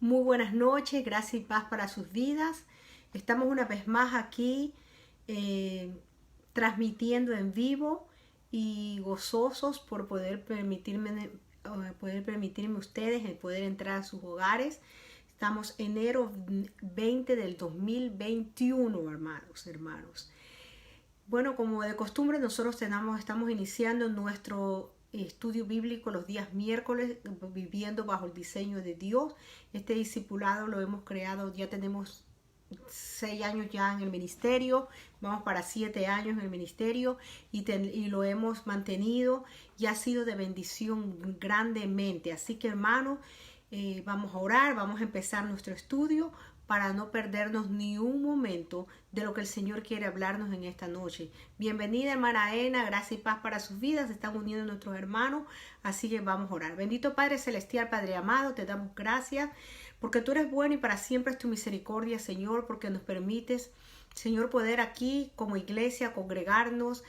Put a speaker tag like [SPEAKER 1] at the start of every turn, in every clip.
[SPEAKER 1] Muy buenas noches, gracias y paz para sus vidas. Estamos una vez más aquí transmitiendo en vivo y gozosos por poder permitirme ustedes el poder entrar a sus hogares. Estamos enero 20 del 2021, hermanos. Bueno, como de costumbre, nosotros estamos iniciando nuestro estudio bíblico los días miércoles, viviendo bajo el diseño de Dios. Este discipulado lo hemos creado, ya tenemos 6 años ya en el ministerio, vamos para 7 años en el ministerio y lo hemos mantenido y ha sido de bendición grandemente. Así que hermanos, vamos a orar, vamos a empezar nuestro estudio para no perdernos ni un momento de lo que el Señor quiere hablarnos en esta noche. Bienvenida hermana Ena, gracias y paz para sus vidas, se están uniendo nuestros hermanos, así que vamos a orar. Bendito Padre Celestial, Padre amado, te damos gracias porque tú eres bueno y para siempre es tu misericordia, Señor, porque nos permites, Señor, poder aquí como iglesia congregarnos,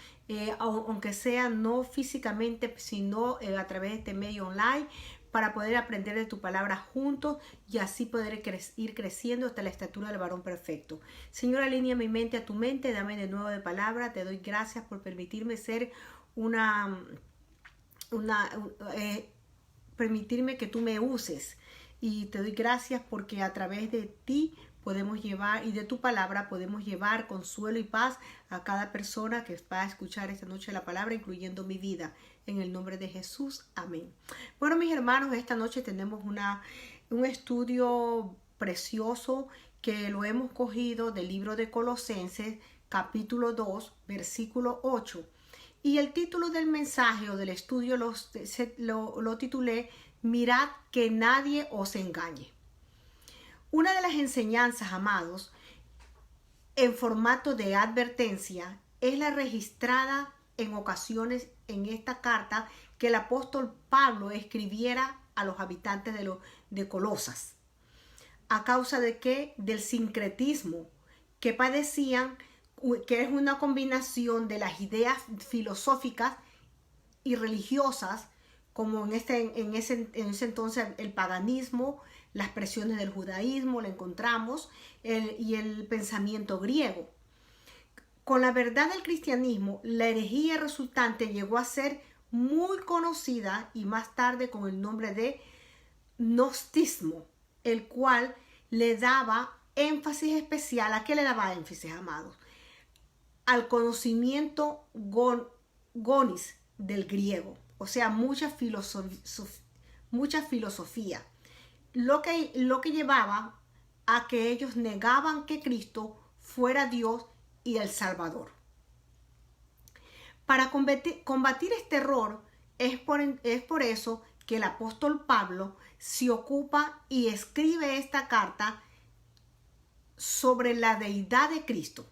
[SPEAKER 1] aunque sea no físicamente, sino a través de este medio online, para poder aprender de tu palabra juntos y así poder ir creciendo hasta la estatura del varón perfecto. Señor, alinea mi mente a tu mente, dame de nuevo de palabra. Te doy gracias por permitirme ser permitirme que tú me uses. Y te doy gracias porque a través de ti podemos llevar y de tu palabra podemos llevar consuelo y paz a cada persona que va a escuchar esta noche la palabra, incluyendo mi vida. En el nombre de Jesús, amén. Bueno, mis hermanos, esta noche tenemos un estudio precioso que lo hemos cogido del libro de Colosenses, capítulo 2, versículo 8. Y el título del mensaje o del estudio lo titulé Mirad que nadie os engañe. Una de las enseñanzas, amados, en formato de advertencia, es la registrada en ocasiones en esta carta que el apóstol Pablo escribiera a los habitantes de Colosas. ¿A causa de qué? Del sincretismo que padecían, que es una combinación de las ideas filosóficas y religiosas, como en ese entonces el paganismo, las presiones del judaísmo, lo encontramos, y el pensamiento griego. Con la verdad del cristianismo, la herejía resultante llegó a ser muy conocida y más tarde con el nombre de gnosticismo, el cual le daba énfasis especial. ¿A qué le daba énfasis, amados? Al conocimiento gonis del griego, o sea, mucha filosofía, lo que llevaba a que ellos negaban que Cristo fuera Dios y el Salvador. Para combatir este error es por eso que el apóstol Pablo se ocupa y escribe esta carta sobre la deidad de Cristo,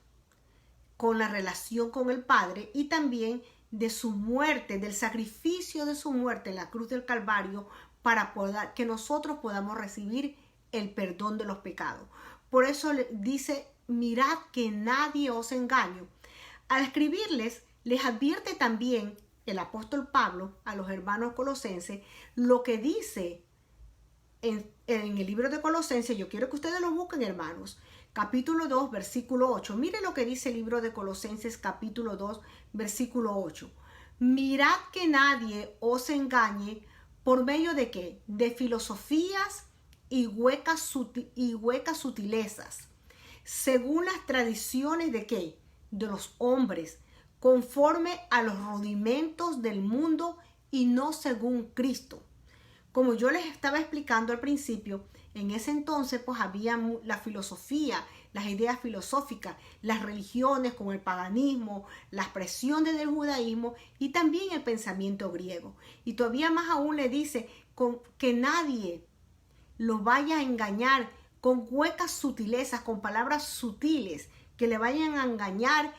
[SPEAKER 1] con la relación con el Padre y también de su muerte, del sacrificio de su muerte en la cruz del Calvario para que nosotros podamos recibir el perdón de los pecados. Por eso dice, mirad que nadie os engañe. Al escribirles, les advierte también el apóstol Pablo a los hermanos colosenses lo que dice en el libro de Colosenses. Yo quiero que ustedes lo busquen, hermanos. Capítulo 2, versículo 8. Mire lo que dice el libro de Colosenses, capítulo 2, versículo 8. Mirad que nadie os engañe por medio de ¿qué? De filosofías y huecas sutilezas, según las tradiciones de ¿qué? De los hombres, conforme a los rudimentos del mundo y no según Cristo. Como yo les estaba explicando al principio, en ese entonces pues había la filosofía, las ideas filosóficas, las religiones como el paganismo, las presiones del judaísmo y también el pensamiento griego. Y todavía más aún le dice que nadie los vaya a engañar con huecas sutilezas, con palabras sutiles que le vayan a engañar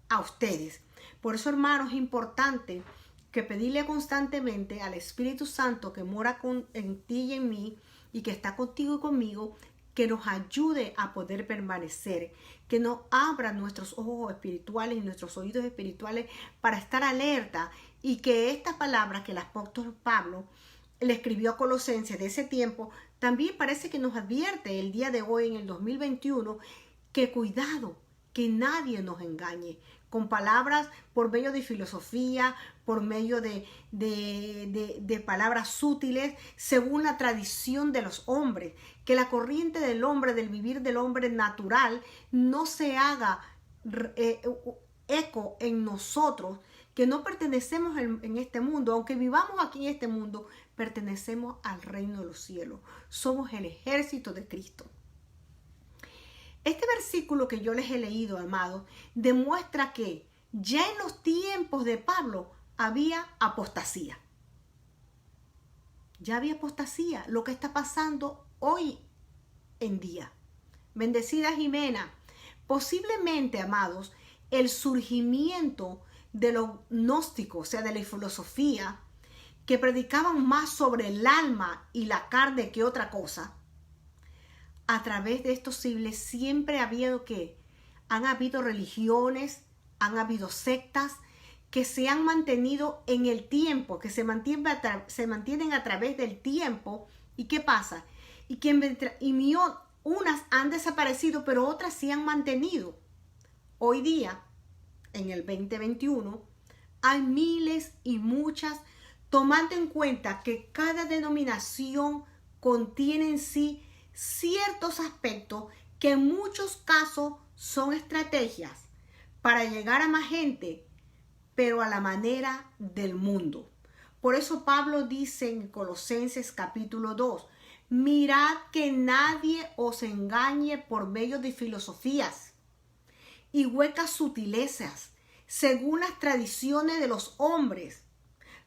[SPEAKER 1] a ustedes. Por eso, hermanos, es importante que pedirle constantemente al Espíritu Santo que mora en ti y en mí y que está contigo y conmigo, que nos ayude a poder permanecer, que nos abra nuestros ojos espirituales y nuestros oídos espirituales para estar alerta y que estas palabras que el apóstol Pablo le escribió a Colosenses de ese tiempo, también parece que nos advierte el día de hoy, en el 2021, que cuidado, que nadie nos engañe con palabras por medio de filosofía, por medio de palabras sutiles, según la tradición de los hombres, que la corriente del hombre, del vivir del hombre natural, no se haga eco en nosotros, que no pertenecemos en este mundo, aunque vivamos aquí en este mundo, pertenecemos al reino de los cielos. Somos el ejército de Cristo. Este versículo que yo les he leído, amados, demuestra que ya en los tiempos de Pablo había apostasía. Ya había apostasía, lo que está pasando hoy en día. Bendecida Jimena, posiblemente, amados, el surgimiento de los gnósticos, o sea, de la filosofía, que predicaban más sobre el alma y la carne que otra cosa, a través de estos siglos siempre ha habido han habido religiones, han habido sectas que se han mantenido en el tiempo, que se mantienen a través del tiempo. ¿Y qué pasa? Unas han desaparecido, pero otras sí han mantenido. Hoy día, en el 2021, hay miles y muchas, tomando en cuenta que cada denominación contiene en sí ciertos aspectos que en muchos casos son estrategias para llegar a más gente, pero a la manera del mundo. Por eso Pablo dice en Colosenses capítulo 2, mirad que nadie os engañe por medio de filosofías y huecas sutilezas, según las tradiciones de los hombres.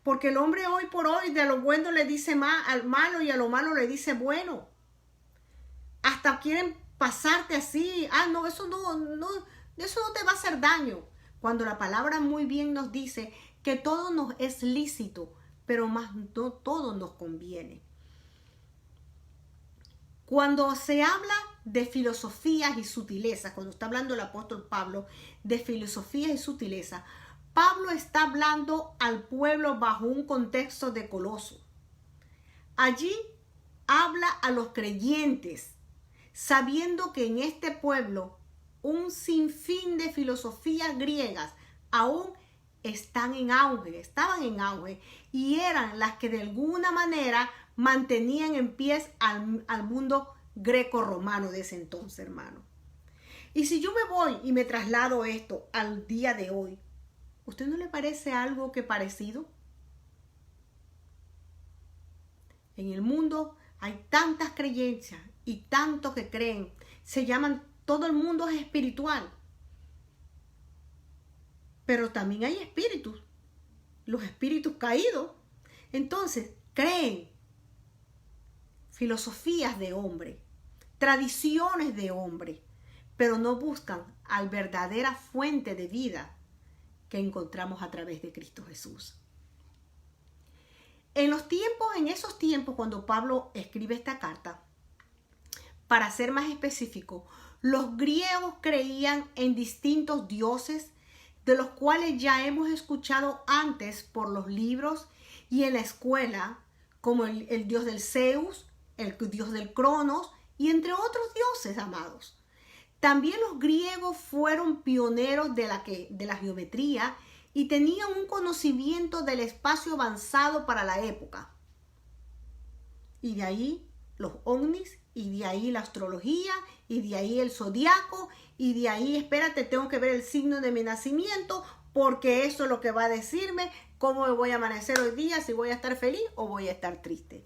[SPEAKER 1] Porque el hombre hoy por hoy de lo bueno le dice al malo y a lo malo le dice bueno. Hasta quieren pasarte así. No, eso no te va a hacer daño. Cuando la palabra muy bien nos dice que todo nos es lícito, pero más no todo nos conviene. Cuando se habla de filosofías y sutilezas, cuando está hablando el apóstol Pablo de filosofías y sutilezas, Pablo está hablando al pueblo bajo un contexto de Coloso. Allí habla a los creyentes, sabiendo que en este pueblo un sinfín de filosofías griegas aún estaban en auge, y eran las que de alguna manera mantenían en pie al mundo greco-romano de ese entonces, hermano. Y si yo me voy y me traslado esto al día de hoy, ¿usted no le parece algo que parecido? En el mundo hay tantas creencias y tantos que creen. Todo el mundo es espiritual. Pero también hay espíritus. Los espíritus caídos. Entonces, creen filosofías de hombre, tradiciones de hombre, pero no buscan a la verdadera fuente de vida que encontramos a través de Cristo Jesús. En esos tiempos, cuando Pablo escribe esta carta, para ser más específico, los griegos creían en distintos dioses, de los cuales ya hemos escuchado antes por los libros y en la escuela, como el dios del Zeus, el dios del Cronos y entre otros dioses, amados. También los griegos fueron pioneros de la geometría y tenían un conocimiento del espacio avanzado para la época. Y de ahí los ovnis, y de ahí la astrología, y de ahí el zodiaco, y de ahí, espérate, tengo que ver el signo de mi nacimiento, porque eso es lo que va a decirme cómo me voy a amanecer hoy día, si voy a estar feliz o voy a estar triste.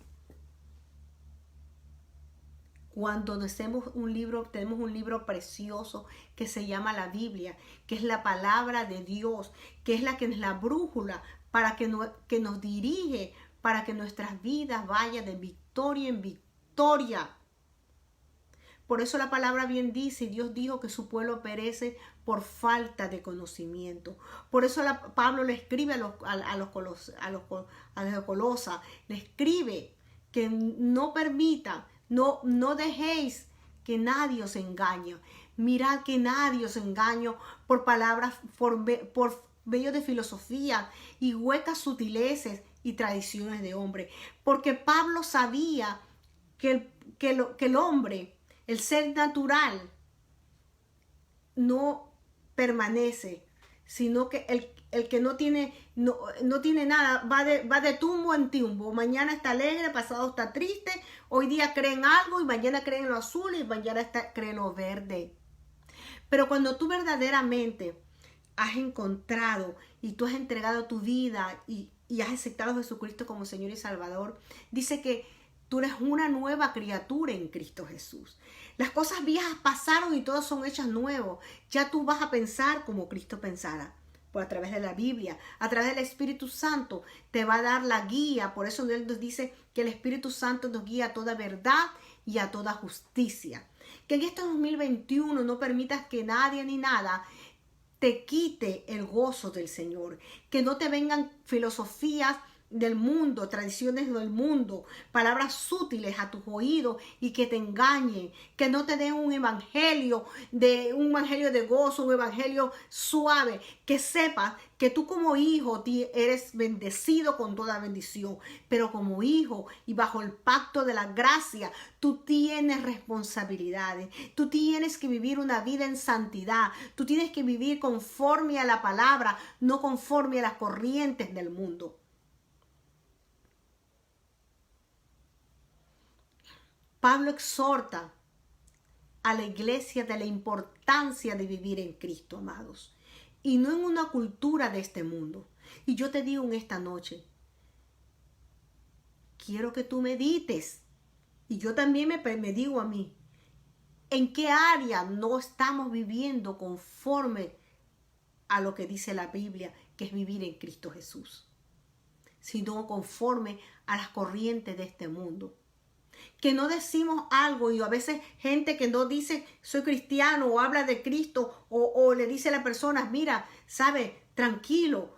[SPEAKER 1] Cuando tenemos un libro precioso que se llama la Biblia, que es la palabra de Dios, que es la brújula para que nos dirige, para que nuestras vidas vayan de victoria en victoria. Por eso la palabra bien dice, y Dios dijo que su pueblo perece por falta de conocimiento. Por eso Pablo le escribe a los Colosas, le escribe que no permitan, no dejéis que nadie os engañe. Mirad que nadie os engañe por palabras, por medio de filosofía y huecas sutileces y tradiciones de hombre. Porque Pablo sabía que el hombre, el ser natural, no permanece, sino que el que no tiene nada, va de tumbo en tumbo. Mañana está alegre, pasado está triste, hoy día cree en algo y mañana cree en lo azul y mañana cree en lo verde. Pero cuando tú verdaderamente has encontrado y tú has entregado tu vida y has aceptado a Jesucristo como Señor y Salvador, dice que tú eres una nueva criatura en Cristo Jesús. Las cosas viejas pasaron y todas son hechas nuevas. Ya tú vas a pensar como Cristo pensara. Por a través de la Biblia, a través del Espíritu Santo, te va a dar la guía. Por eso Él nos dice que el Espíritu Santo nos guía a toda verdad y a toda justicia. Que en este 2021 no permitas que nadie ni nada te quite el gozo del Señor. Que no te vengan filosofías del mundo, tradiciones del mundo, palabras sutiles a tus oídos y que te engañen, que no te den un evangelio de gozo, un evangelio suave, que sepas que tú como hijo eres bendecido con toda bendición, pero como hijo y bajo el pacto de la gracia, tú tienes responsabilidades, tú tienes que vivir una vida en santidad, tú tienes que vivir conforme a la palabra, no conforme a las corrientes del mundo. Pablo exhorta a la iglesia de la importancia de vivir en Cristo, amados, y no en una cultura de este mundo. Y yo te digo en esta noche, quiero que tú medites, y yo también me digo a mí, ¿en qué área no estamos viviendo conforme a lo que dice la Biblia, que es vivir en Cristo Jesús, sino conforme a las corrientes de este mundo? Que no decimos algo y a veces gente que no dice soy cristiano o habla de Cristo o le dice a la persona, mira, sabe, tranquilo,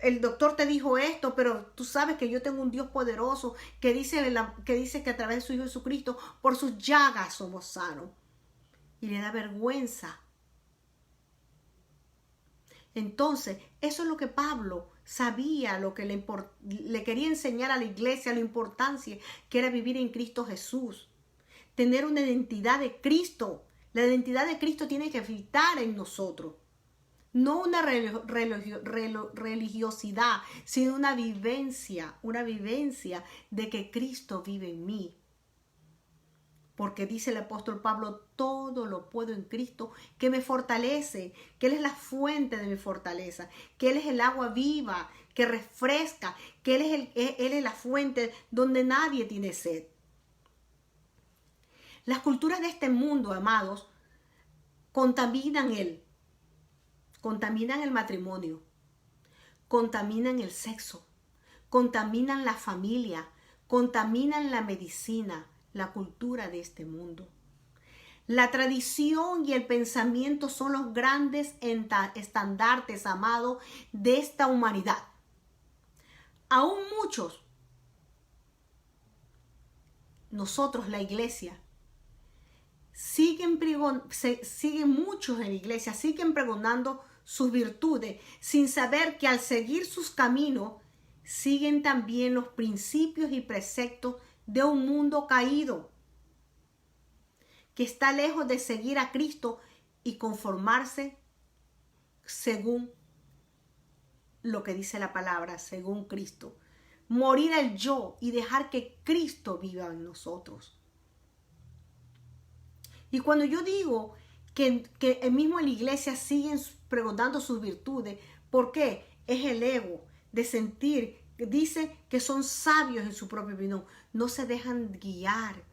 [SPEAKER 1] el doctor te dijo esto, pero tú sabes que yo tengo un Dios poderoso que dice que a través de su Hijo Jesucristo, por sus llagas somos sanos. Y le da vergüenza. Entonces, eso es lo que Pablo sabía, lo que le quería enseñar a la iglesia, la importancia que era vivir en Cristo Jesús. Tener una identidad de Cristo. La identidad de Cristo tiene que habitar en nosotros. No una religiosidad, sino una vivencia de que Cristo vive en mí. Porque dice el apóstol Pablo, todo lo puedo en Cristo que me fortalece, que Él es la fuente de mi fortaleza, que Él es el agua viva, que refresca, que Él es la fuente donde nadie tiene sed. Las culturas de este mundo, amados, contaminan el matrimonio, contaminan el sexo, contaminan la familia, contaminan la medicina, la cultura de este mundo. La tradición y el pensamiento son los grandes estandartes, amados, de esta humanidad. Aún muchos, nosotros, la iglesia, siguen muchos en la iglesia, siguen pregonando sus virtudes, sin saber que al seguir sus caminos, siguen también los principios y preceptos de un mundo caído, que está lejos de seguir a Cristo y conformarse según lo que dice la palabra, según Cristo. Morir al yo y dejar que Cristo viva en nosotros. Y cuando yo digo que mismo en la iglesia siguen pregonando sus virtudes, ¿por qué? Es el ego de sentir, dice que son sabios en su propia opinión, no se dejan guiar.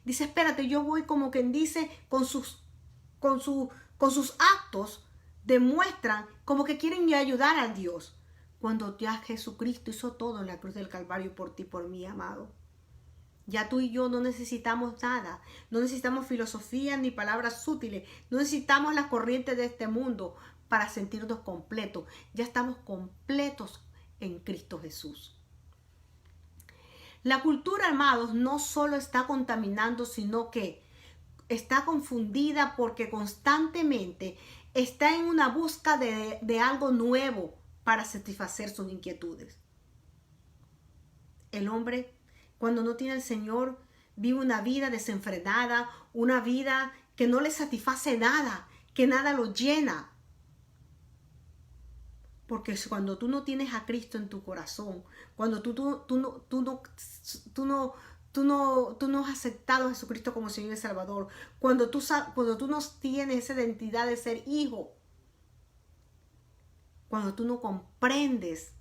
[SPEAKER 1] Dice, espérate, yo voy como quien dice, con sus actos demuestran como que quieren ayudar a Dios, cuando ya Jesucristo hizo todo en la cruz del Calvario por ti, por mí, amado. Ya tú y yo no necesitamos nada, no necesitamos filosofía ni palabras sutiles, no necesitamos las corrientes de este mundo para sentirnos completos. Ya estamos completos en Cristo Jesús. La cultura, amados, no solo está contaminando, sino que está confundida porque constantemente está en una busca de algo nuevo para satisfacer sus inquietudes. El hombre, cuando no tiene al Señor, vive una vida desenfrenada, una vida que no le satisface nada, que nada lo llena. Porque cuando tú no tienes a Cristo en tu corazón, cuando tú no has aceptado a Jesucristo como Señor y Salvador, cuando tú no tienes esa identidad de ser hijo, cuando tú no comprendes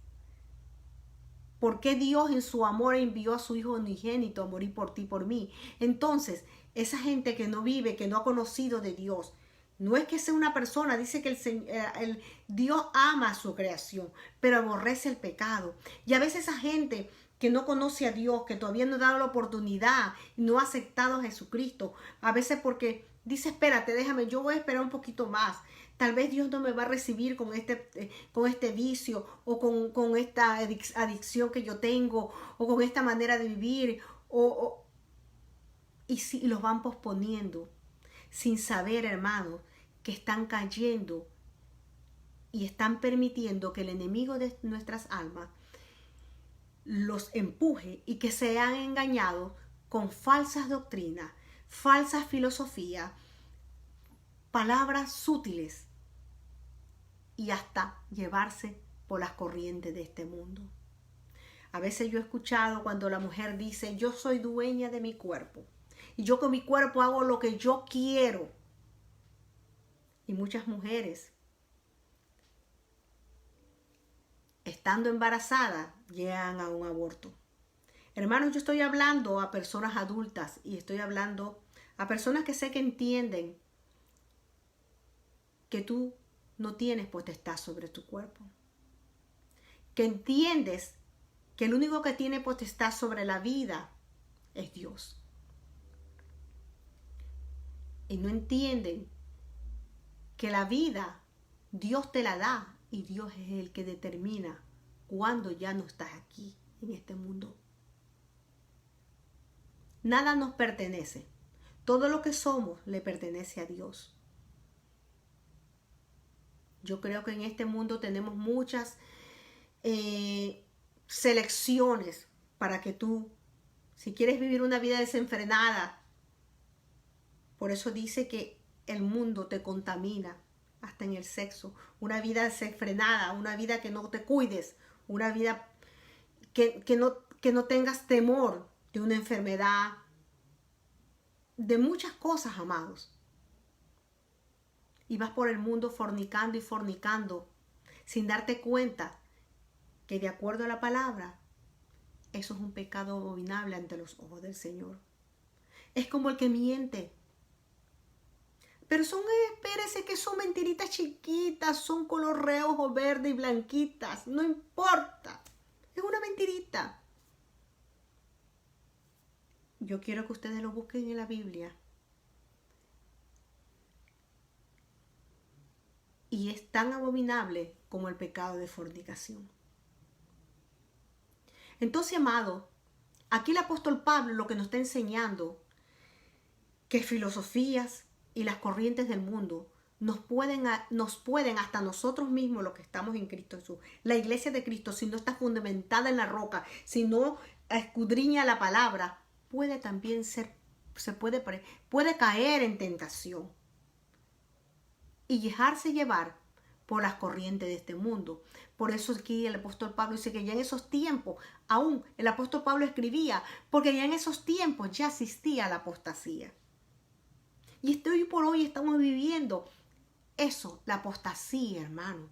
[SPEAKER 1] por qué Dios en su amor envió a su Hijo unigénito a morir por ti y por mí, entonces esa gente que no vive, que no ha conocido de Dios, no es que sea una persona, dice que Dios ama a su creación, pero aborrece el pecado. Y a veces esa gente que no conoce a Dios, que todavía no ha dado la oportunidad, no ha aceptado a Jesucristo, a veces porque dice, espérate, déjame, yo voy a esperar un poquito más. Tal vez Dios no me va a recibir con este vicio o con esta adicción que yo tengo o con esta manera de vivir y los van posponiendo sin saber, hermanos, que están cayendo y están permitiendo que el enemigo de nuestras almas los empuje y que sean engañados con falsas doctrinas, falsas filosofías, palabras sutiles y hasta llevarse por las corrientes de este mundo. A veces yo he escuchado cuando la mujer dice, yo soy dueña de mi cuerpo y yo con mi cuerpo hago lo que yo quiero. Y muchas mujeres, estando embarazadas, llegan a un aborto. Hermanos, yo estoy hablando a personas adultas y estoy hablando a personas que sé que entienden que tú no tienes potestad sobre tu cuerpo. Que entiendes que el único que tiene potestad sobre la vida es Dios. Y no entienden que la vida Dios te la da y Dios es el que determina cuándo ya no estás aquí en este mundo. Nada nos pertenece. Todo lo que somos le pertenece a Dios. Yo creo que en este mundo tenemos muchas selecciones para que tú, si quieres vivir una vida desenfrenada, por eso dice que el mundo te contamina hasta en el sexo, una vida desenfrenada, una vida que no te cuides, una vida que no tengas temor de una enfermedad, de muchas cosas, amados. Y vas por el mundo fornicando y fornicando sin darte cuenta que de acuerdo a la palabra, eso es un pecado abominable ante los ojos del Señor. Es como el que miente. Pero espérese que son mentiritas chiquitas, son color rojo, verde y blanquitas. No importa. Es una mentirita. Yo quiero que ustedes lo busquen en la Biblia. Y es tan abominable como el pecado de fornicación. Entonces, amado, aquí el apóstol Pablo lo que nos está enseñando, que filosofías y las corrientes del mundo nos pueden hasta nosotros mismos, los que estamos en Cristo Jesús, la iglesia de Cristo, si no está fundamentada en la roca, si no escudriña la palabra, puede también puede caer en tentación y dejarse llevar por las corrientes de este mundo. Por eso aquí el apóstol Pablo dice que ya en esos tiempos, aún el apóstol Pablo escribía, porque ya en esos tiempos ya existía la apostasía. Y hoy por hoy estamos viviendo eso, la apostasía, hermano,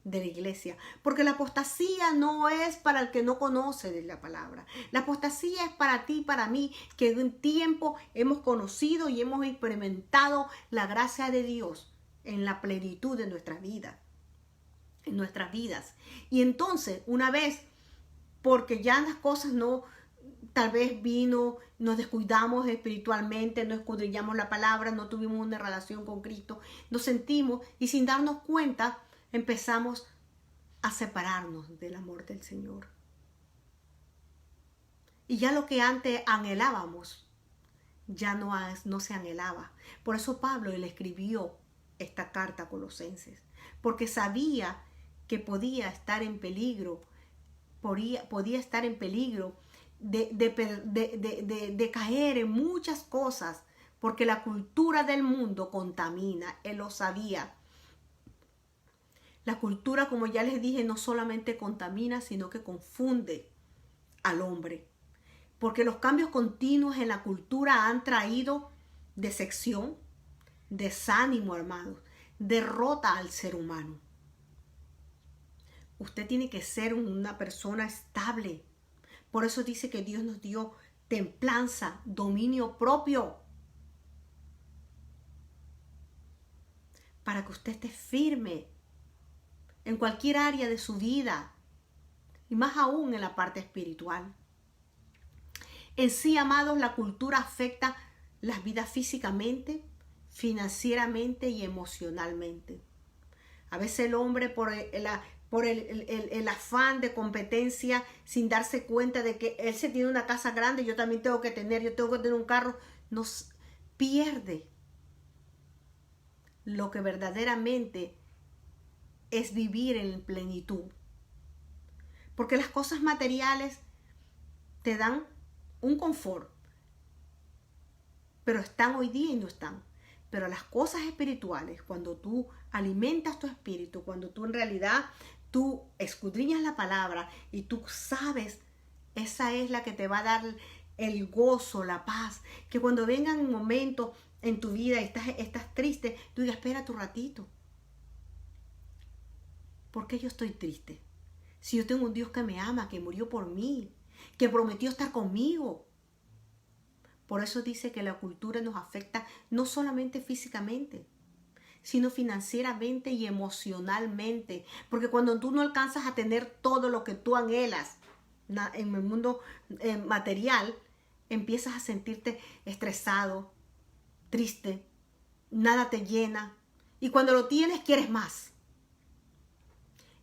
[SPEAKER 1] de la iglesia. Porque la apostasía no es para el que no conoce de la palabra. La apostasía es para ti y para mí, que en un tiempo hemos conocido y hemos experimentado la gracia de Dios en la plenitud de nuestras vidas. En nuestras vidas. Y entonces, una vez, porque ya las cosas no, tal vez nos descuidamos espiritualmente, no escudriñamos la palabra, no tuvimos una relación con Cristo, nos sentimos y sin darnos cuenta empezamos a separarnos del amor del Señor. Y ya lo que antes anhelábamos, ya no se anhelaba. Por eso Pablo le escribió esta carta a Colosenses, porque sabía que podía estar en peligro podía estar en peligro de caer en muchas cosas, porque la cultura del mundo contamina. Él lo sabía. La cultura, como ya les dije, no solamente contamina, sino que confunde al hombre. Porque los cambios continuos en la cultura han traído decepción, desánimo, hermanos, derrota al ser humano. Usted tiene que ser una persona estable. Por eso dice que Dios nos dio templanza, dominio propio, para que usted esté firme en cualquier área de su vida, y más aún en la parte espiritual. En sí, amados, la cultura afecta las vidas físicamente, financieramente y emocionalmente. A veces el hombre, por el afán de competencia, sin darse cuenta de que él se tiene una casa grande, yo también tengo que tener, un carro, nos pierde lo que verdaderamente es vivir en plenitud. Porque las cosas materiales te dan un confort, pero están hoy día y no están. Pero las cosas espirituales, cuando tú alimentas tu espíritu, cuando tú en realidad tú escudriñas la palabra y tú sabes, esa es la que te va a dar el gozo, la paz, que cuando vengan momentos en tu vida y estás triste, tú digas, espera tu ratito. ¿Por qué yo estoy triste? Si yo tengo un Dios que me ama, que murió por mí, que prometió estar conmigo. Por eso dice que la cultura nos afecta no solamente físicamente, sino financieramente y emocionalmente. Porque cuando tú no alcanzas a tener todo lo que tú anhelas en el mundo material, empiezas a sentirte estresado, triste, nada te llena. Y cuando lo tienes, quieres más.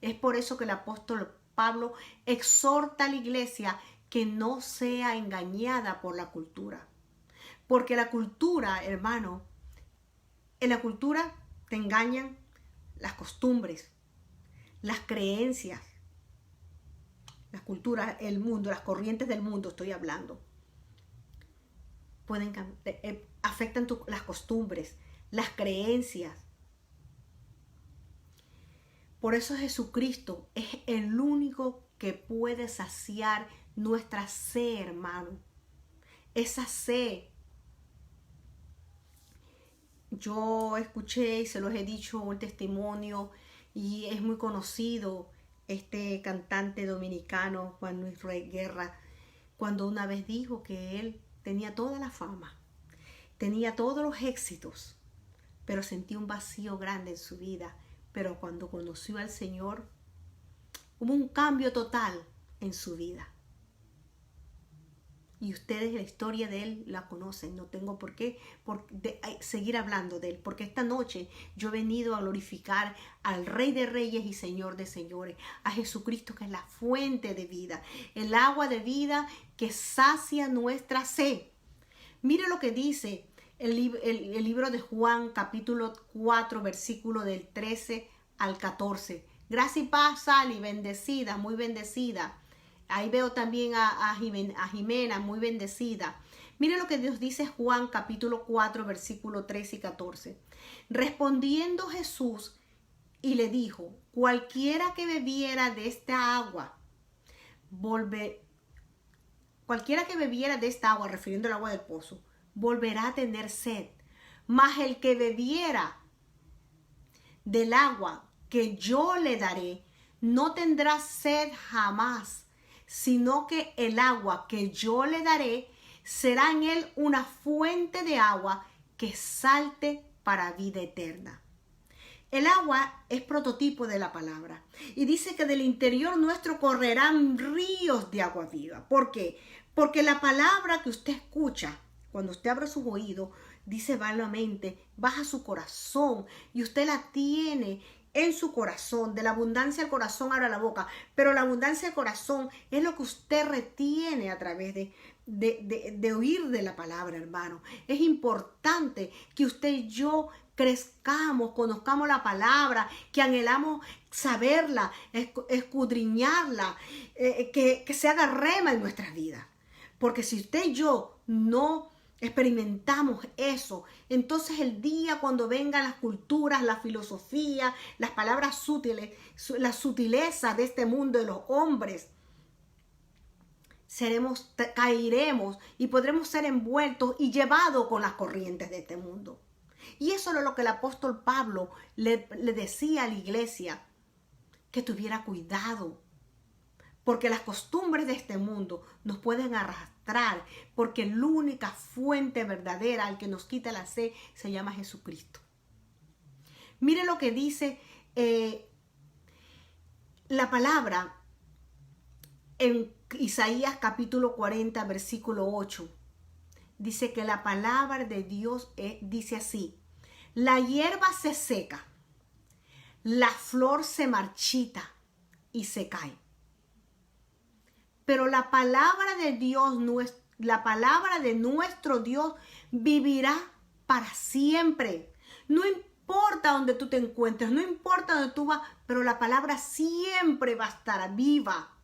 [SPEAKER 1] Es por eso que el apóstol Pablo exhorta a la iglesia que no sea engañada por la cultura. Porque la cultura, hermano, en la cultura te engañan las costumbres, las creencias, las culturas, el mundo, las corrientes del mundo estoy hablando. Afectan las costumbres, las creencias. Por eso Jesucristo es el único que puede saciar nuestra sed, hermano. Esa sed. Yo escuché y se los he dicho un testimonio, y es muy conocido este cantante dominicano Juan Luis Guerra, cuando una vez dijo que él tenía toda la fama, tenía todos los éxitos, pero sentía un vacío grande en su vida. Pero cuando conoció al Señor, hubo un cambio total en su vida. Y ustedes la historia de él la conocen. No tengo por qué seguir hablando de él, porque esta noche yo he venido a glorificar al Rey de Reyes y Señor de Señores, a Jesucristo, que es la fuente de vida, el agua de vida que sacia nuestra sed. Mire lo que dice el libro de Juan, capítulo 4, versículo del 13 al 14. Gracia y paz, Sally, bendecida, muy bendecida. Ahí veo también a Jimena, muy bendecida. Mire lo que Dios dice Juan, capítulo 4, versículo 13 y 14. Respondiendo Jesús y le dijo, cualquiera que bebiera de esta agua, refiriendo al agua del pozo, volverá a tener sed, mas el que bebiera del agua que yo le daré no tendrá sed jamás, sino que el agua que yo le daré será en él una fuente de agua que salte para vida eterna. El agua es prototipo de la palabra y dice que del interior nuestro correrán ríos de agua viva. ¿Por qué? Porque la palabra que usted escucha, cuando usted abre sus oídos, dice va a la mente, baja su corazón y usted la tiene en su corazón. De la abundancia del corazón abre la boca, pero la abundancia del corazón es lo que usted retiene a través de oír de la palabra, hermano. Es importante que usted y yo crezcamos, conozcamos la palabra, que anhelamos saberla, escudriñarla, que se haga rema en nuestras vidas. Porque si usted y yo no experimentamos eso, entonces el día cuando vengan las culturas, la filosofía, las palabras sutiles, la sutileza de este mundo de los hombres, caeremos y podremos ser envueltos y llevados con las corrientes de este mundo. Y eso es lo que el apóstol Pablo le decía a la iglesia, que tuviera cuidado, porque las costumbres de este mundo nos pueden arrastrar, porque la única fuente verdadera al que nos quita la sed se llama Jesucristo. Mire lo que dice la palabra en Isaías capítulo 40, versículo 8. Dice que la palabra de Dios dice así: la hierba se seca, la flor se marchita y se cae, pero la palabra de Dios, la palabra de nuestro Dios vivirá para siempre. No importa donde tú te encuentres, no importa donde tú vas, pero la palabra siempre va a estar viva.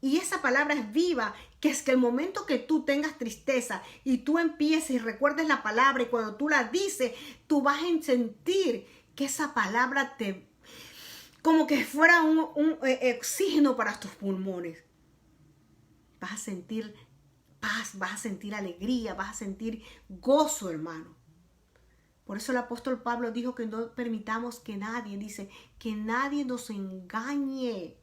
[SPEAKER 1] Y esa palabra es viva, que es que el momento que tú tengas tristeza y tú empieces y recuerdes la palabra, y cuando tú la dices, tú vas a sentir que esa palabra como que fuera un oxígeno para tus pulmones. Vas a sentir paz, vas a sentir alegría, vas a sentir gozo, hermano. Por eso el apóstol Pablo dijo que no permitamos que nadie nos engañe.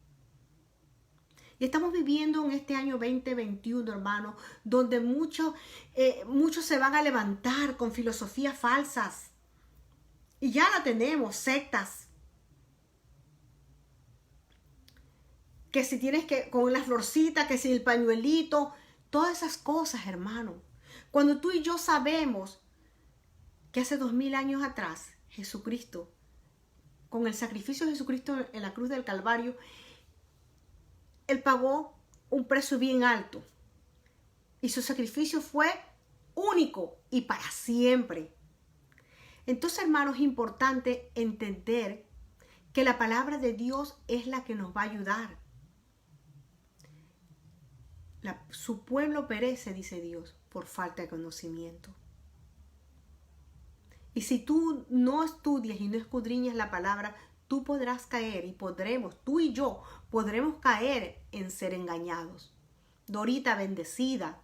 [SPEAKER 1] Y estamos viviendo en este año 2021, hermano, donde muchos se van a levantar con filosofías falsas. Y ya la tenemos, sectas. Que si tienes que, con la florcita, que si el pañuelito, todas esas cosas, hermano. Cuando tú y yo sabemos que hace 2000 años atrás, Jesucristo, con el sacrificio de Jesucristo en la cruz del Calvario, Él pagó un precio bien alto. Y su sacrificio fue único y para siempre. Entonces, hermanos, es importante entender que la palabra de Dios es la que nos va a ayudar. Su pueblo perece, dice Dios, por falta de conocimiento. Y si tú no estudias y no escudriñas la palabra, tú podrás caer tú y yo podremos caer en ser engañados. Dorita bendecida.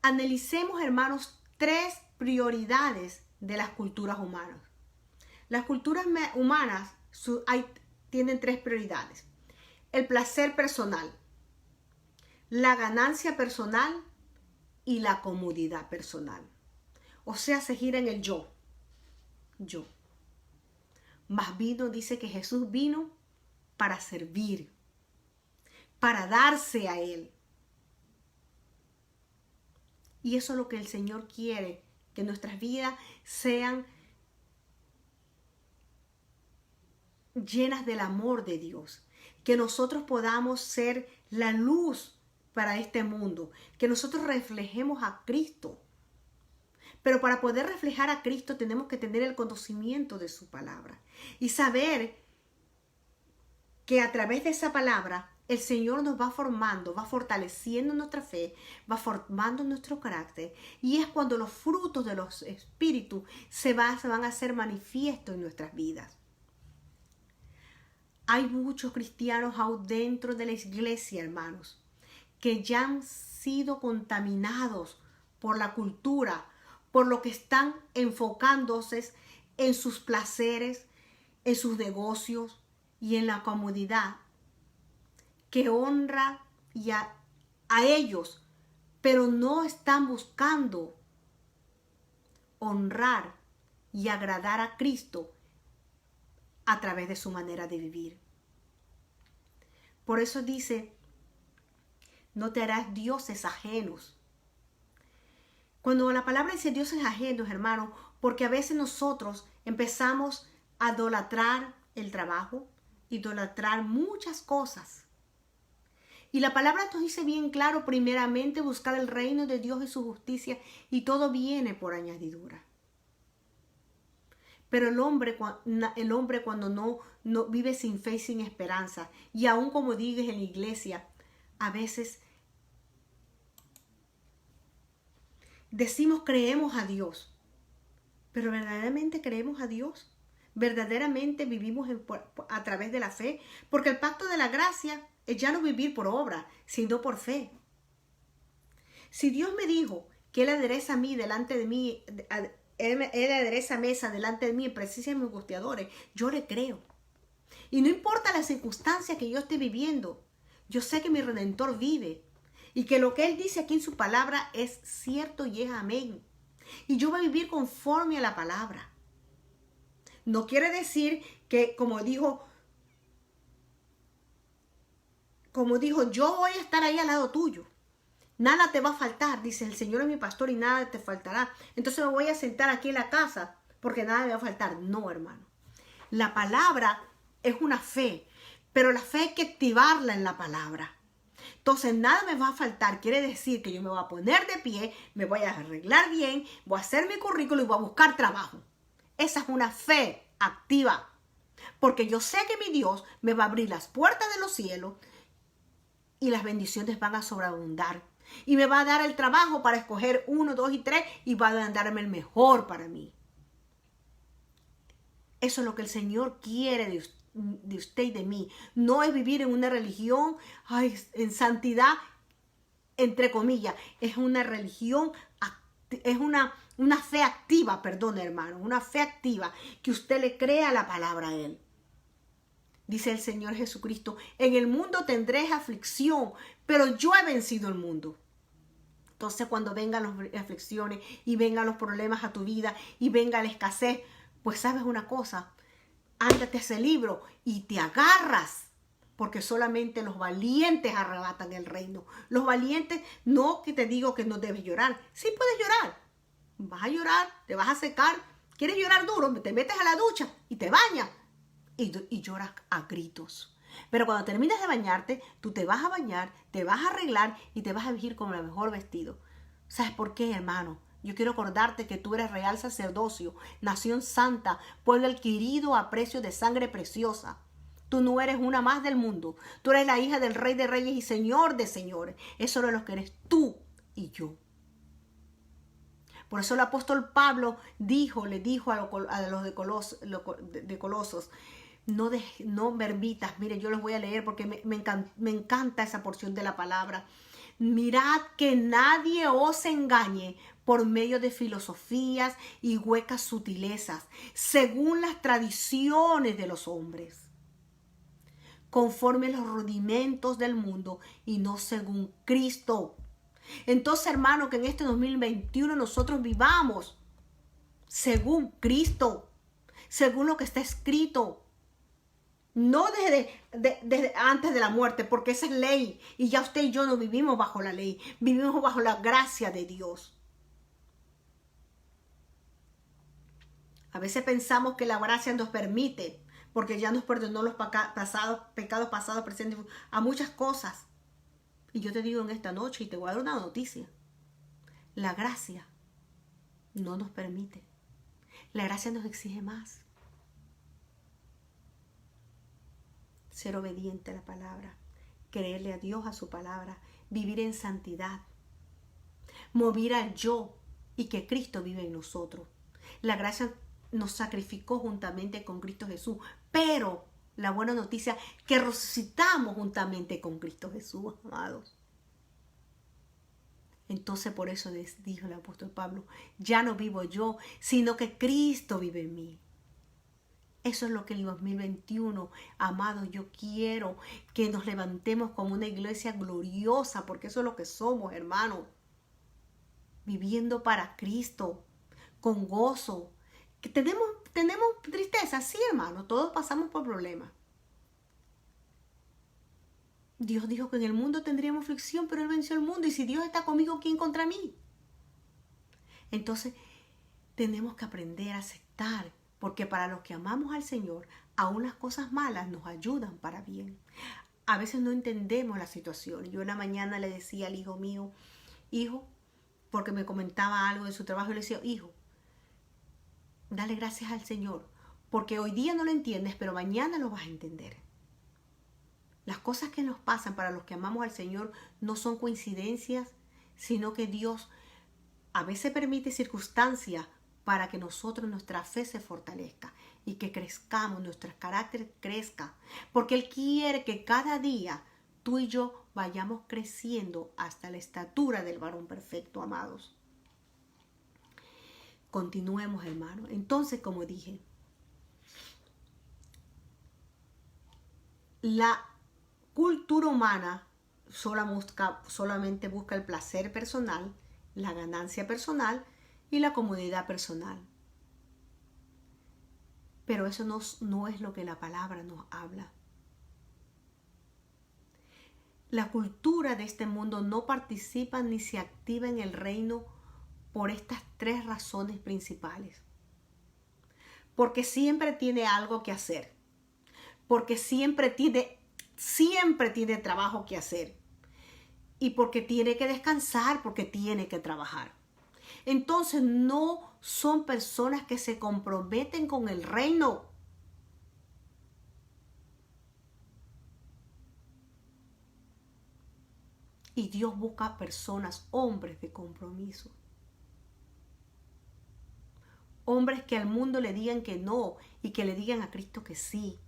[SPEAKER 1] Analicemos, hermanos, 3 prioridades de las culturas humanas. Las culturas humanas tienen 3 prioridades. El placer personal, la ganancia personal y la comodidad personal. O sea, se gira en el yo. Yo. Mas dice que Jesús vino para servir, para darse a Él. Y eso es lo que el Señor quiere, que nuestras vidas sean llenas del amor de Dios, que nosotros podamos ser la luz para este mundo, que nosotros reflejemos a Cristo. Pero para poder reflejar a Cristo tenemos que tener el conocimiento de su palabra y saber que a través de esa palabra el Señor nos va formando, va fortaleciendo nuestra fe, va formando nuestro carácter, y es cuando los frutos de los espíritus se van a hacer manifiestos en nuestras vidas. Hay muchos cristianos aún dentro de la iglesia, hermanos, que ya han sido contaminados por la cultura, por lo que están enfocándose en sus placeres, en sus negocios y en la comodidad, que honra a ellos, pero no están buscando honrar y agradar a Cristo a través de su manera de vivir. Por eso dice, no te harás dioses ajenos. Cuando la palabra dice dioses ajenos, hermano, porque a veces nosotros empezamos a idolatrar el trabajo, idolatrar muchas cosas. Y la palabra nos dice bien claro, primeramente buscar el reino de Dios y su justicia, y todo viene por añadidura. Pero el hombre cuando no vive sin fe y sin esperanza, y aún como digas en la iglesia, a veces decimos creemos a Dios, pero verdaderamente creemos a Dios. Verdaderamente vivimos a través de la fe, porque el pacto de la gracia es ya no vivir por obra, sino por fe. Si Dios me dijo que Él adereza a mí delante de mí, Él adereza mesa delante de mí en presencia de mis angustiadores, yo le creo. Y no importa las circunstancias que yo esté viviendo, yo sé que mi Redentor vive y que lo que Él dice aquí en su palabra es cierto y es amén. Y yo voy a vivir conforme a la palabra. No quiere decir que, como dijo, yo voy a estar ahí al lado tuyo. Nada te va a faltar, dice el Señor es mi pastor y nada te faltará. Entonces me voy a sentar aquí en la casa porque nada me va a faltar. No, hermano. La palabra es una fe, pero la fe hay que activarla en la palabra. Entonces nada me va a faltar, quiere decir que yo me voy a poner de pie, me voy a arreglar bien, voy a hacer mi currículo y voy a buscar trabajo. Esa es una fe activa, porque yo sé que mi Dios me va a abrir las puertas de los cielos y las bendiciones van a sobreabundar. Y me va a dar el trabajo para escoger 1, 2 y 3 y va a darme el mejor para mí. Eso es lo que el Señor quiere de usted y de mí. No es vivir en una religión en santidad, entre comillas. Es una religión, es una fe activa, perdón hermano, una fe activa que usted le crea la palabra a Él. Dice el Señor Jesucristo, en el mundo tendréis aflicción, pero yo he vencido el mundo. Entonces cuando vengan las aflicciones y vengan los problemas a tu vida y venga la escasez, pues sabes una cosa, ándate ese libro y te agarras, porque solamente los valientes arrebatan el reino. Los valientes, no que te digo que no debes llorar, sí puedes llorar, vas a llorar, te vas a secar, quieres llorar duro, te metes a la ducha y te bañas y lloras a gritos. Pero cuando terminas de bañarte, tú te vas a bañar, te vas a arreglar y te vas a vestir con el mejor vestido. ¿Sabes por qué, hermano? Yo quiero acordarte que tú eres real sacerdocio, nación santa, pueblo adquirido a precio de sangre preciosa. Tú no eres una más del mundo. Tú eres la hija del Rey de Reyes y Señor de Señores. Eso es lo que eres tú y yo. Por eso el apóstol Pablo le dijo a los de Colosos, no permitas, mire, yo los voy a leer porque me encanta esa porción de la palabra. Mirad que nadie os engañe por medio de filosofías y huecas sutilezas, según las tradiciones de los hombres, conforme a los rudimentos del mundo y no según Cristo. Entonces, hermano, que en este 2021 nosotros vivamos según Cristo, según lo que está escrito. No desde antes de la muerte, porque esa es ley. Y ya usted y yo no vivimos bajo la ley. Vivimos bajo la gracia de Dios. A veces pensamos que la gracia nos permite, porque ya nos perdonó los pecados pasados, presentes, a muchas cosas. Y yo te digo en esta noche, y te voy a dar una noticia. La gracia no nos permite. La gracia nos exige más. Ser obediente a la palabra, creerle a Dios, a su palabra, vivir en santidad, mover al yo y que Cristo vive en nosotros. La gracia nos sacrificó juntamente con Cristo Jesús, pero la buena noticia que resucitamos juntamente con Cristo Jesús, amados. Entonces por eso dijo el apóstol Pablo, ya no vivo yo, sino que Cristo vive en mí. Eso es lo que el 2021, amados, yo quiero que nos levantemos como una iglesia gloriosa, porque eso es lo que somos, hermano. Viviendo para Cristo, con gozo. Que tenemos tristeza, sí, hermano, todos pasamos por problemas. Dios dijo que en el mundo tendríamos aflicción, pero Él venció el mundo. Y si Dios está conmigo, ¿quién contra mí? Entonces, tenemos que aprender a aceptar. Porque para los que amamos al Señor, aún las cosas malas nos ayudan para bien. a veces no entendemos la situación. Yo en la mañana le decía al hijo mío, hijo, porque me comentaba algo de su trabajo, y le decía, hijo, dale gracias al Señor, porque hoy día no lo entiendes, pero mañana lo vas a entender. Las cosas que nos pasan para los que amamos al Señor no son coincidencias, sino que Dios a veces permite circunstancias para que nosotros, nuestra fe se fortalezca y que crezcamos, nuestro carácter crezca. Porque Él quiere que cada día tú y yo vayamos creciendo hasta la estatura del varón perfecto, amados. Continuemos, hermano. Entonces, como dije, la cultura humana solamente busca el placer personal, la ganancia personal y la comodidad personal. Pero eso no es lo que la palabra nos habla. La cultura de este mundo no participa ni se activa en el reino por estas 3 razones principales. Porque siempre tiene algo que hacer. Porque siempre tiene trabajo que hacer. Y porque tiene que descansar, porque tiene que trabajar. Entonces no son personas que se comprometen con el reino. Y Dios busca personas, hombres de compromiso. Hombres que al mundo le digan que no y que le digan a Cristo que sí.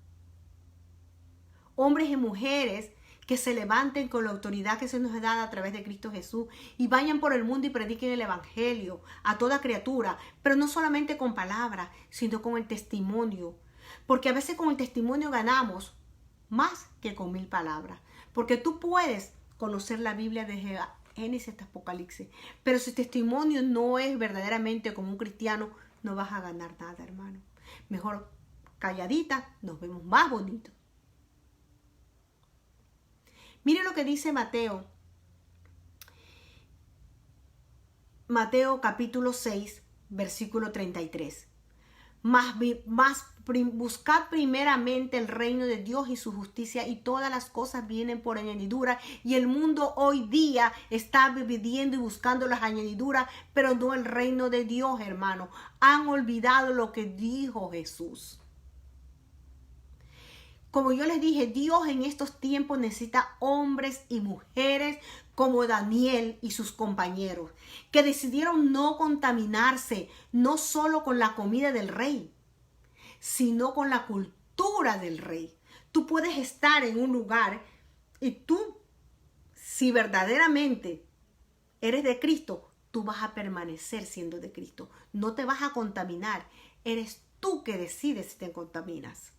[SPEAKER 1] Hombres y mujeres que se levanten con la autoridad que se nos da a través de Cristo Jesús y vayan por el mundo y prediquen el evangelio a toda criatura, pero no solamente con palabras, sino con el testimonio. Porque a veces con el testimonio ganamos más que con 1000 palabras. Porque tú puedes conocer la Biblia desde Génesis hasta Apocalipsis, pero si el testimonio no es verdaderamente como un cristiano, no vas a ganar nada, hermano. Mejor calladita, nos vemos más bonitos. Mire lo que dice Mateo. Mateo capítulo 6, versículo 33. Buscad primeramente el reino de Dios y su justicia, y todas las cosas vienen por añadidura. Y el mundo hoy día está pidiendo y buscando las añadiduras, pero no el reino de Dios, hermano. Han olvidado lo que dijo Jesús. Como yo les dije, Dios en estos tiempos necesita hombres y mujeres como Daniel y sus compañeros, que decidieron no contaminarse, no solo con la comida del rey, sino con la cultura del rey. Tú puedes estar en un lugar y tú, si verdaderamente eres de Cristo, tú vas a permanecer siendo de Cristo. No te vas a contaminar. Eres tú que decides si te contaminas.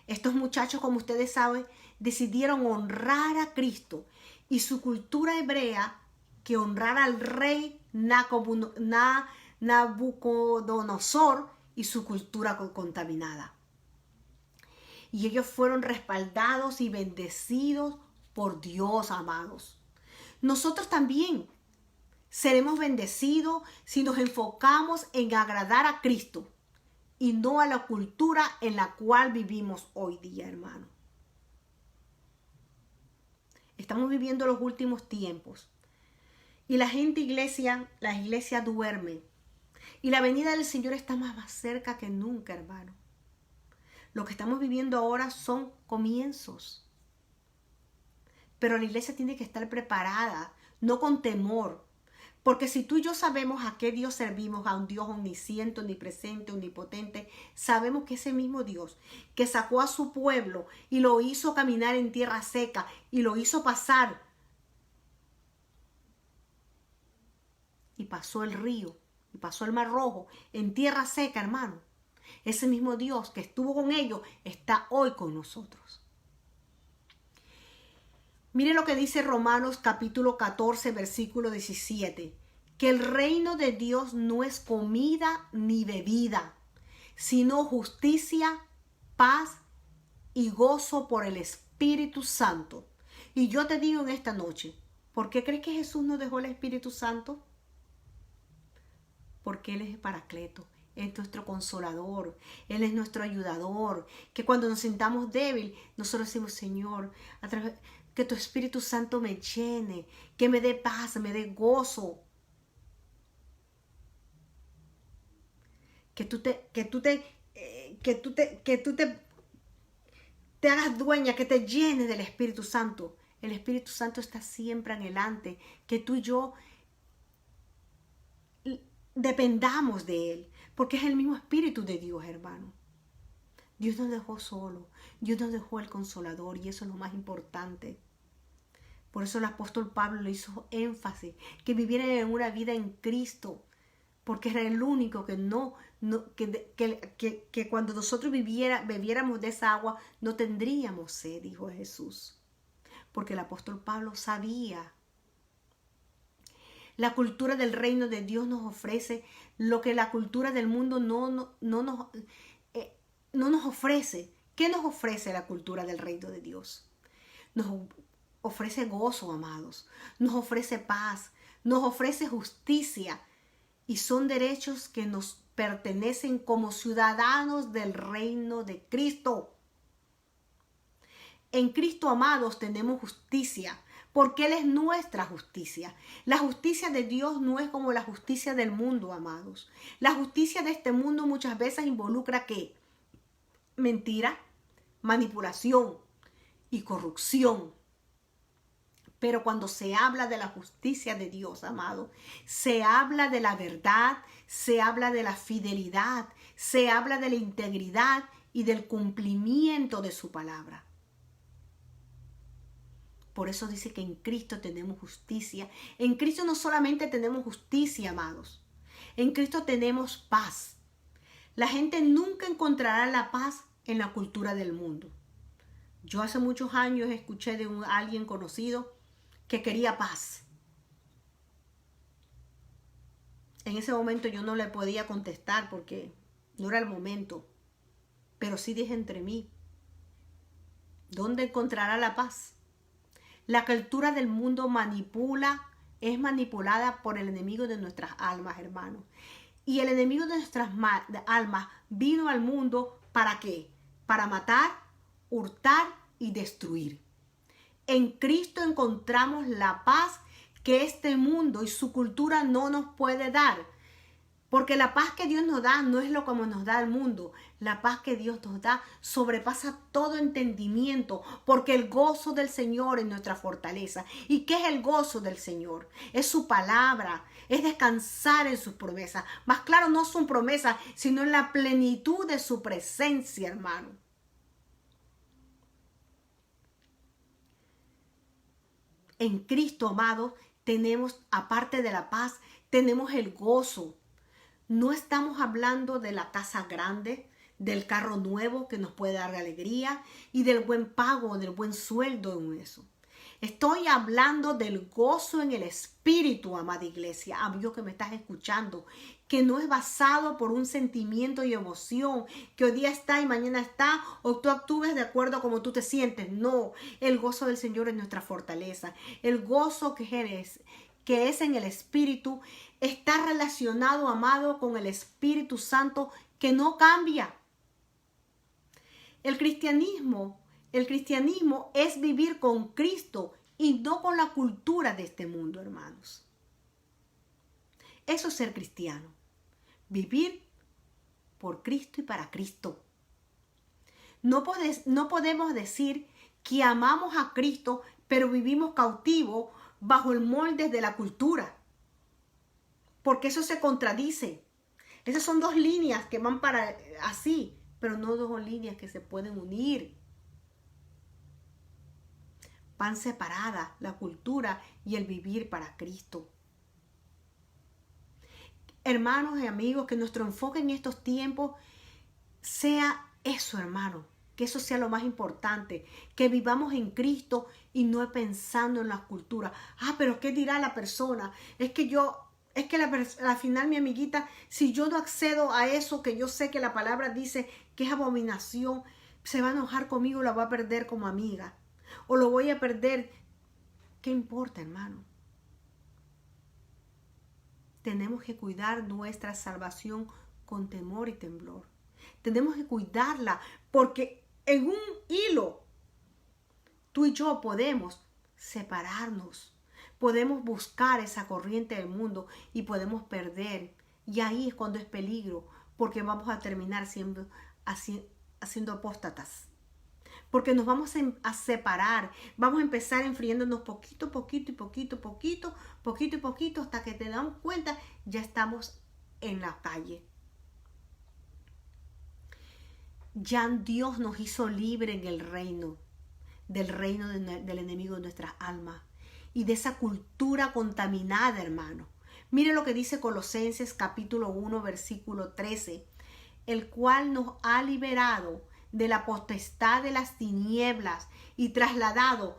[SPEAKER 1] Estos muchachos, como ustedes saben, decidieron honrar a Cristo y su cultura hebrea, que honrar al rey Nabucodonosor y su cultura contaminada. Y ellos fueron respaldados y bendecidos por Dios, amados. Nosotros también seremos bendecidos si nos enfocamos en agradar a Cristo y no a la cultura en la cual vivimos hoy día, hermano. Estamos viviendo los últimos tiempos. Y la iglesia duerme. Y la venida del Señor está más cerca que nunca, hermano. Lo que estamos viviendo ahora son comienzos. Pero la iglesia tiene que estar preparada, no con temor. Porque si tú y yo sabemos a qué Dios servimos, a un Dios omnisciente, omnipresente, omnipotente, sabemos que ese mismo Dios que sacó a su pueblo y lo hizo caminar en tierra seca y lo hizo pasar y pasó el río y pasó el Mar Rojo en tierra seca, hermano. Ese mismo Dios que estuvo con ellos está hoy con nosotros. Mire lo que dice Romanos capítulo 14, versículo 17. Que el reino de Dios no es comida ni bebida, sino justicia, paz y gozo por el Espíritu Santo. Y yo te digo en esta noche, ¿por qué crees que Jesús nos dejó el Espíritu Santo? Porque Él es el Paracleto, es nuestro consolador, Él es nuestro ayudador, que cuando nos sintamos débil, nosotros decimos, Señor, que tu Espíritu Santo me llene, que me dé paz, me dé gozo, que tú te hagas dueña, que te llenes del Espíritu Santo. El Espíritu Santo está siempre anhelante, que tú y yo dependamos de Él, porque es el mismo Espíritu de Dios, hermano. Dios nos dejó solo, Dios nos dejó el Consolador, y eso es lo más importante. Por eso el apóstol Pablo le hizo énfasis, que vivieran en una vida en Cristo, porque era el único que cuando nosotros bebiéramos de esa agua, no tendríamos sed, dijo Jesús. Porque el apóstol Pablo sabía. La cultura del reino de Dios nos ofrece lo que la cultura del mundo no nos ofrece. ¿Qué nos ofrece la cultura del reino de Dios? Nos ofrece gozo, amados. Nos ofrece paz. Nos ofrece justicia. Y son derechos que nos pertenecen como ciudadanos del reino de Cristo. En Cristo, amados, tenemos justicia, porque Él es nuestra justicia. La justicia de Dios no es como la justicia del mundo, amados. La justicia de este mundo muchas veces involucra ¿qué? Mentira, manipulación y corrupción. Pero cuando se habla de la justicia de Dios, amado, se habla de la verdad, se habla de la fidelidad, se habla de la integridad y del cumplimiento de su palabra. Por eso dice que en Cristo tenemos justicia. En Cristo no solamente tenemos justicia, amados. En Cristo tenemos paz. La gente nunca encontrará la paz en la cultura del mundo. Yo hace muchos años escuché de alguien conocido que quería paz. En ese momento yo no le podía contestar porque no era el momento. Pero sí dije entre mí, ¿dónde encontrará la paz? La cultura del mundo es manipulada por el enemigo de nuestras almas, hermanos. Y el enemigo de nuestras almas vino al mundo ¿para qué? Para matar, hurtar y destruir. En Cristo encontramos la paz que este mundo y su cultura no nos puede dar. Porque la paz que Dios nos da no es lo como nos da el mundo. La paz que Dios nos da sobrepasa todo entendimiento, porque el gozo del Señor es nuestra fortaleza. ¿Y qué es el gozo del Señor? Es su palabra, es descansar en sus promesas. Más claro, no son promesas, sino en la plenitud de su presencia, hermano. En Cristo, amado, tenemos, aparte de la paz, tenemos el gozo. No estamos hablando de la casa grande, del carro nuevo que nos puede dar alegría y del buen pago, del buen sueldo en eso. Estoy hablando del gozo en el espíritu, amada iglesia, amigo que me estás escuchando, que no es basado por un sentimiento y emoción, que hoy día está y mañana está, o tú actúes de acuerdo a cómo tú te sientes. No, el gozo del Señor es nuestra fortaleza. El gozo que es en el espíritu está relacionado, amado, con el Espíritu Santo que no cambia. El cristianismo es vivir con Cristo y no con la cultura de este mundo, hermanos. Eso es ser cristiano. Vivir por Cristo y para Cristo. No podemos decir que amamos a Cristo, pero vivimos cautivos bajo el molde de la cultura. Porque eso se contradice. Esas son dos líneas que van para así, pero no dos líneas que se pueden unir. Van separadas la cultura y el vivir para Cristo. Hermanos y amigos, que nuestro enfoque en estos tiempos sea eso, hermano. Que eso sea lo más importante. Que vivamos en Cristo y no pensando en las culturas. Pero ¿qué dirá la persona? Es que al final, mi amiguita, si yo no accedo a eso que yo sé que la palabra dice que es abominación, se va a enojar conmigo, la voy a perder como amiga. O lo voy a perder. ¿Qué importa, hermano? Tenemos que cuidar nuestra salvación con temor y temblor. Tenemos que cuidarla porque en un hilo tú y yo podemos separarnos. Podemos buscar esa corriente del mundo y podemos perder. Y ahí es cuando es peligro, porque vamos a terminar siendo haciendo apóstatas. Porque nos vamos a separar. Vamos a empezar enfriándonos poquito, hasta que te damos cuenta, ya estamos en la calle. Ya Dios nos hizo libre en el reino, del reino del enemigo de nuestras almas y de esa cultura contaminada, hermano. Mire lo que dice Colosenses capítulo 1, versículo 13, el cual nos ha liberado de la potestad de las tinieblas y trasladado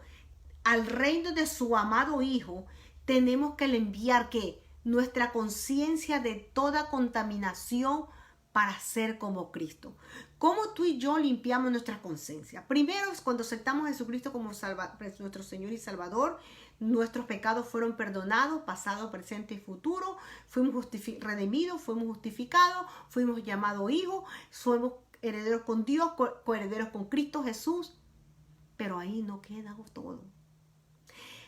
[SPEAKER 1] al reino de su amado Hijo. Tenemos que enviar ¿qué? Nuestra conciencia de toda contaminación para ser como Cristo. ¿Cómo tú y yo limpiamos nuestra conciencia? Primero es cuando aceptamos a Jesucristo como nuestro Señor y Salvador. Nuestros pecados fueron perdonados, pasado, presente y futuro. Fuimos redimidos, fuimos justificados, fuimos llamados hijos, somos herederos con Dios, coherederos con Cristo Jesús. Pero ahí no queda todo.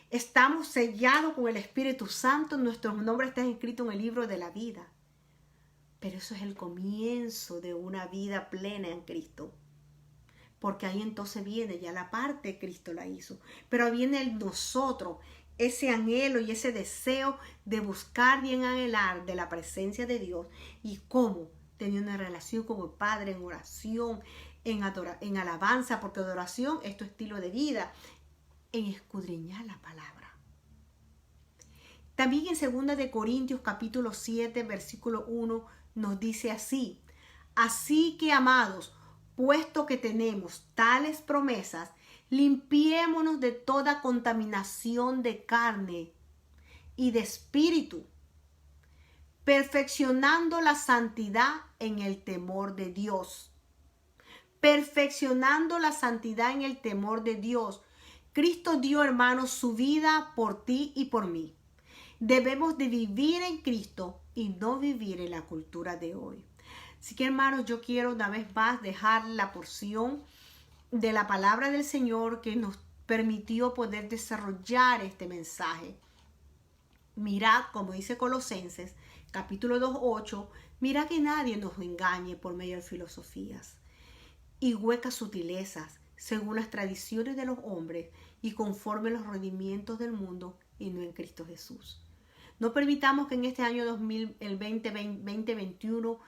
[SPEAKER 1] Estamos sellados con el Espíritu Santo, nuestros nombres están escritos en el libro de la vida. Pero eso es el comienzo de una vida plena en Cristo. Porque ahí entonces viene ya la parte, Cristo la hizo. Pero viene el nosotros, ese anhelo y ese deseo de buscar y anhelar de la presencia de Dios. ¿Y cómo? Teniendo una relación con el Padre, en oración, en alabanza, porque adoración es tu estilo de vida, en escudriñar la palabra. También en 2 de Corintios capítulo 7, versículo 1, nos dice así: así que, amados, puesto que tenemos tales promesas, limpiémonos de toda contaminación de carne y de espíritu, perfeccionando la santidad en el temor de Dios. Perfeccionando la santidad en el temor de Dios. Cristo dio, hermanos, su vida por ti y por mí. Debemos de vivir en Cristo y no vivir en la cultura de hoy. Así que, hermanos, yo quiero una vez más dejar la porción de la palabra del Señor que nos permitió poder desarrollar este mensaje. Mirad, como dice Colosenses, capítulo 2, 8, mirad que nadie nos engañe por medio de filosofías y huecas sutilezas, según las tradiciones de los hombres y conforme los rendimientos del mundo y no en Cristo Jesús. No permitamos que en este año 2021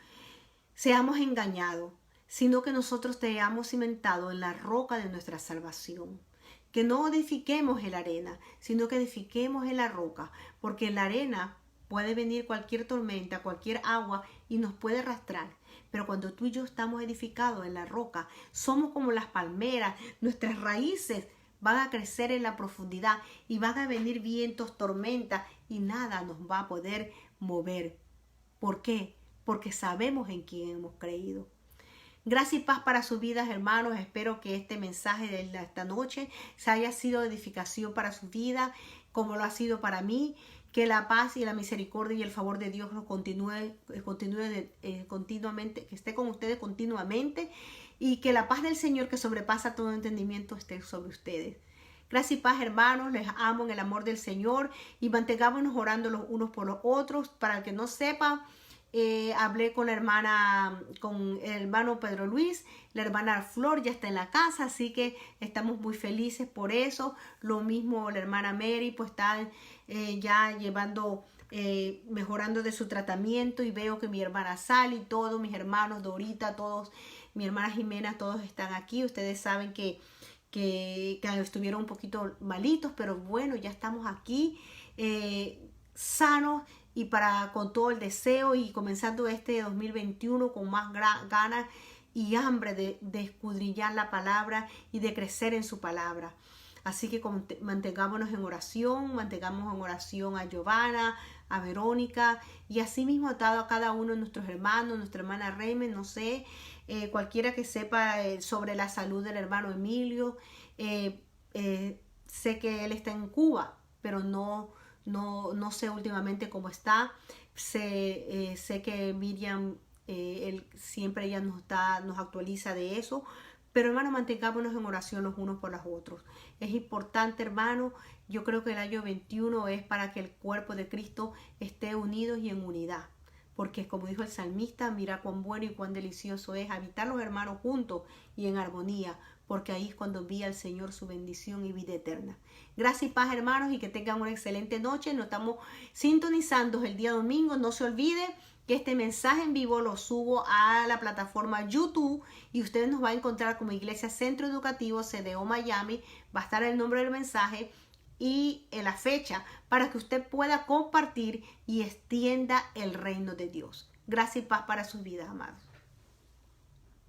[SPEAKER 1] seamos engañados, sino que nosotros te hayamos cimentado en la roca de nuestra salvación. Que no edifiquemos en la arena, sino que edifiquemos en la roca, porque en la arena puede venir cualquier tormenta, cualquier agua y nos puede arrastrar. Pero cuando tú y yo estamos edificados en la roca, somos como las palmeras, nuestras raíces van a crecer en la profundidad y van a venir vientos, tormentas y nada nos va a poder mover. ¿Por qué? Porque sabemos en quién hemos creído. Gracia y paz para sus vidas, hermanos. Espero que este mensaje de esta noche se haya sido edificación para su vida, como lo ha sido para mí. Que la paz y la misericordia y el favor de Dios los continúe continuamente, que esté con ustedes continuamente, y que la paz del Señor, que sobrepasa todo entendimiento, esté sobre ustedes. Gracias y paz, hermanos. Les amo en el amor del Señor y mantengámonos orando los unos por los otros. Para el que no sepa, hablé con el hermano Pedro Luis, la hermana Flor ya está en la casa, así que estamos muy felices por eso. Lo mismo la hermana Mary, pues está ya mejorando de su tratamiento, y veo que mi hermana Sally, todos mis hermanos, Dorita, todos, mi hermana Jimena, todos están aquí. Ustedes saben que estuvieron un poquito malitos, pero bueno, ya estamos aquí sanos y con todo el deseo y comenzando este 2021 con más ganas y hambre de escudriñar la palabra y de crecer en su palabra. Así que mantengámonos en oración, mantengamos en oración a Giovanna, a Verónica y así mismo a cada uno de nuestros hermanos, nuestra hermana Remen, no sé, cualquiera que sepa sobre la salud del hermano Emilio. Sé que él está en Cuba, pero no sé últimamente cómo está. Sé que Miriam Siempre ella nos actualiza de eso. Pero hermano, mantengámonos en oración los unos por los otros. Es importante, hermano. Yo creo que el año 21 es para que el cuerpo de Cristo esté unido y en unidad. Porque como dijo el salmista, mira cuán bueno y cuán delicioso es habitar los hermanos juntos y en armonía. Porque ahí es cuando envía el Señor su bendición y vida eterna. Gracias y paz, hermanos, y que tengan una excelente noche. Nos estamos sintonizando el día domingo. No se olvide que este mensaje en vivo lo subo a la plataforma YouTube y ustedes nos van a encontrar como Iglesia Centro Educativo CDO Miami. Va a estar el nombre del mensaje y la fecha para que usted pueda compartir y extienda el reino de Dios. Gracias y paz para sus vidas, amados.